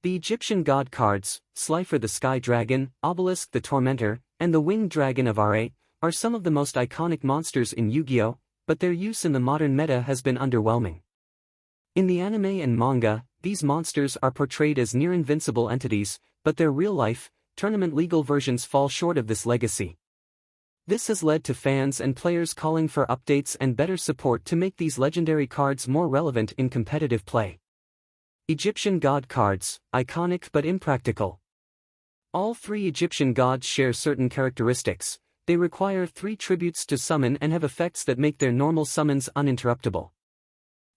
The Egyptian god cards, Slifer the Sky Dragon, Obelisk the Tormentor, and the Winged Dragon of Ra, are some of the most iconic monsters in Yu-Gi-Oh!, but their use in the modern meta has been underwhelming. In the anime and manga, these monsters are portrayed as near-invincible entities, but their real-life, tournament-legal versions fall short of this legacy. This has led to fans and players calling for updates and better support to make these legendary cards more relevant in competitive play. Egyptian God cards, iconic but impractical. All three Egyptian gods share certain characteristics. They require 3 tributes to summon and have effects that make their normal summons uninterruptible.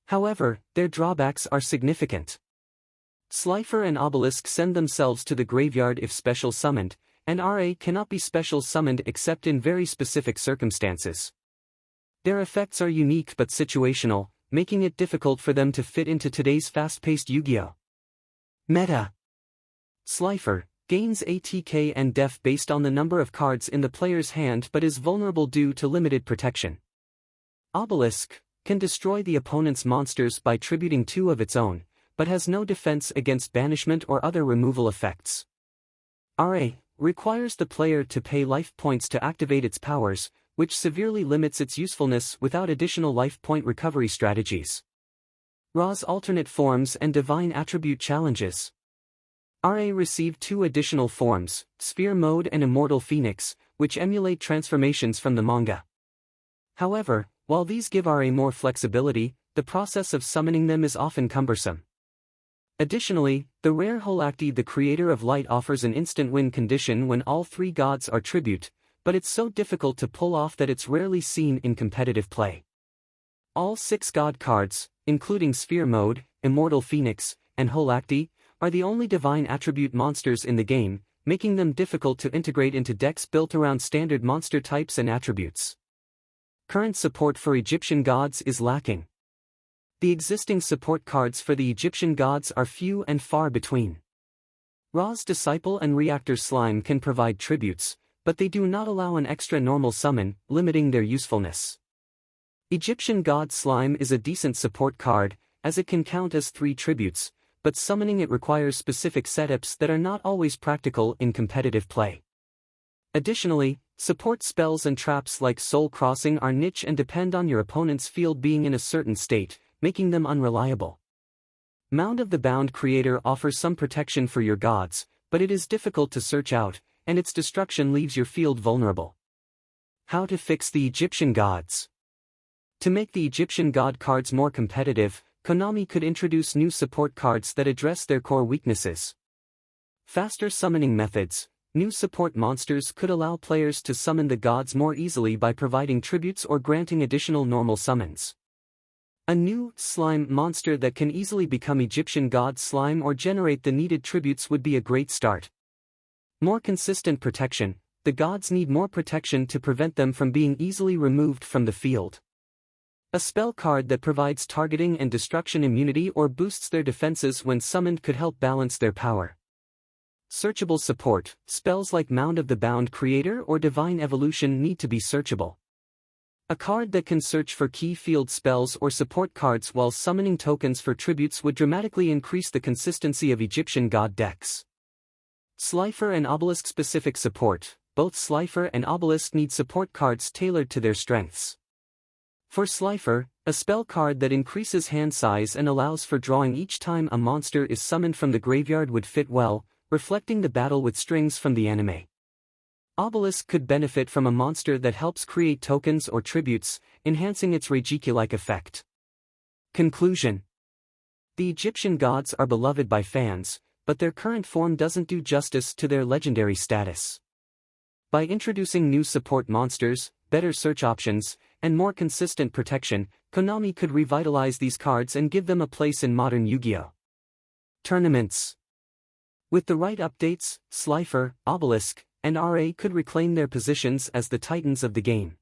However, their drawbacks are significant. Slifer and Obelisk send themselves to the graveyard if special summoned, and Ra cannot be special summoned except in very specific circumstances. Their effects are unique but situational, making it difficult for them to fit into today's fast-paced Yu-Gi-Oh! Meta. Slifer gains ATK and def based on the number of cards in the player's hand but is vulnerable due to limited protection. Obelisk can destroy the opponent's monsters by tributing 2 of its own, but has no defense against banishment or other removal effects. Ra requires the player to pay life points to activate its powers, which severely limits its usefulness without additional life point recovery strategies. Ra's alternate forms and divine attribute challenges. Ra received 2 additional forms, Sphere Mode and Immortal Phoenix, which emulate transformations from the manga. However, while these give Ra more flexibility, the process of summoning them is often cumbersome. Additionally, the rare Holacti the Creator of Light offers an instant win condition when all 3 gods are tribute, but it's so difficult to pull off that it's rarely seen in competitive play. All 6 god cards, including Sphere Mode, Immortal Phoenix, and Holacti, are the only divine attribute monsters in the game, making them difficult to integrate into decks built around standard monster types and attributes. Current support for Egyptian gods is lacking. The existing support cards for the Egyptian gods are few and far between. Ra's Disciple and Reactor Slime can provide tributes, but they do not allow an extra normal summon, limiting their usefulness. Egyptian God Slime is a decent support card, as it can count as 3 tributes, but summoning it requires specific setups that are not always practical in competitive play. Additionally, support spells and traps like Soul Crossing are niche and depend on your opponent's field being in a certain state, making them unreliable. Mound of the Bound Creator offers some protection for your gods, but it is difficult to search out, and its destruction leaves your field vulnerable. How to fix the Egyptian gods. To make the Egyptian god cards more competitive, Konami could introduce new support cards that address their core weaknesses. Faster summoning methods. New support monsters could allow players to summon the gods more easily by providing tributes or granting additional normal summons. A new slime monster that can easily become Egyptian god slime or generate the needed tributes would be a great start. More consistent protection. The gods need more protection to prevent them from being easily removed from the field. A spell card that provides targeting and destruction immunity or boosts their defenses when summoned could help balance their power. Searchable support. Spells like Mound of the Bound Creator or Divine Evolution need to be searchable. A card that can search for key field spells or support cards while summoning tokens for tributes would dramatically increase the consistency of Egyptian god decks. Slifer and Obelisk specific support. Both Slifer and Obelisk need support cards tailored to their strengths. For Slifer, a spell card that increases hand size and allows for drawing each time a monster is summoned from the graveyard would fit well, reflecting the battle with strings from the anime. Obelisk could benefit from a monster that helps create tokens or tributes, enhancing its Reiki-like effect. Conclusion. The Egyptian gods are beloved by fans, but their current form doesn't do justice to their legendary status. By introducing new support monsters, better search options, and more consistent protection, Konami could revitalize these cards and give them a place in modern Yu-Gi-Oh! Tournaments. With the right updates, Slifer, Obelisk, and Ra could reclaim their positions as the titans of the game.